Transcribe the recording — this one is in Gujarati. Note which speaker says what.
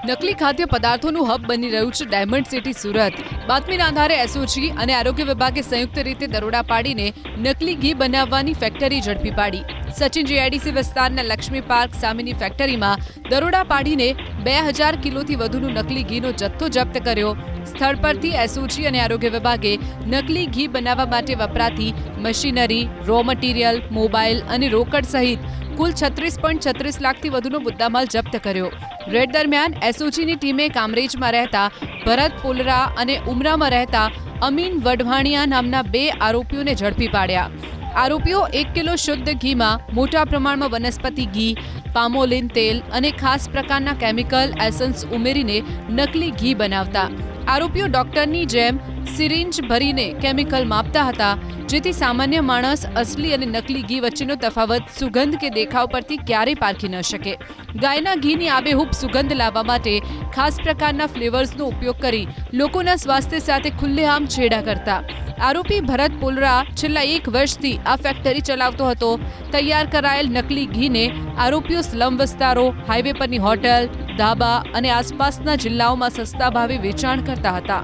Speaker 1: નકલી ખાદ્ય પદાર્થોનું હબ બની રહ્યું છે ડાયમંડ સિટી સુરત। બાતમીના આધારે એસઓજી અને આરોગ્ય વિભાગે સંયુક્ત રીતે દરોડા પાડીને નકલી ઘી બનાવવાની ફેક્ટરી ઝડપી પાડી। સચિન જીઆઈડીસી વિસ્તારના લક્ષ્મી પાર્ક સામેની ફેક્ટરીમાં દરોડા પાડીને 2000 કિલોથી વધુનું નકલી ઘીનો જથ્થો જપ્ત કર્યો। સ્થળ પરથી એસઓજી અને આરોગ્ય વિભાગે નકલી ઘી બનાવવા માટે વપરાતી મશીનરી, રો મટીરિયલ, મોબાઈલ અને રોકડ સહિત કુલ 36.36 લાખથી વધુનો મુદ્દામાલ જપ્ત કર્યો। રેડ દરમિયાન એસઓજીની ટીમે કામરેજમાં રહેતા ભરત પોલરા અને ઉમરામાં રહેતા અમીન વઢવાણિયા નામના 2 આરોપીઓને ઝડપી પાડ્યા। આરોપીઓ 1 કિલો શુદ્ધ ઘીમાં મોટા પ્રમાણમાં વનસ્પતિ ઘી, પામોલિન તેલ અને ખાસ પ્રકારના કેમિકલ એસન્સ ઉમેરીને નકલી ઘી બનાવતા। આરોપીઓ ડોક્ટરની જેમ સિરિંજ ભરીને કેમિકલ માપતા હતા, જેથી સામાન્ય માણસ અસલી અને નકલી ઘી વચ્ચેનો તફાવત સુગંધ કે દેખાવ પરથી ક્યારેય પારખી ન શકે। ગાયના ઘીની આબેહૂબ સુગંધ લાવવા માટે ખાસ પ્રકારના ફ્લેવર્સનો ઉપયોગ કરી લોકોના સ્વાસ્થ્ય સાથે ખુલ્લેઆમ છેડા કરતા। આરોપી ભરત પોલરા છેલ્લા 1 વર્ષથી આ ફેક્ટરી ચલાવતો હતો। તૈયાર કરાયેલ નકલી ઘીને આરોપીઓ સ્લમ વિસ્તારો, હાઈવે પરની હોટલ, ધાબા અને આસપાસના જિલ્લાઓમાં સસ્તા ભાવે વેચાણ કરતા હતા।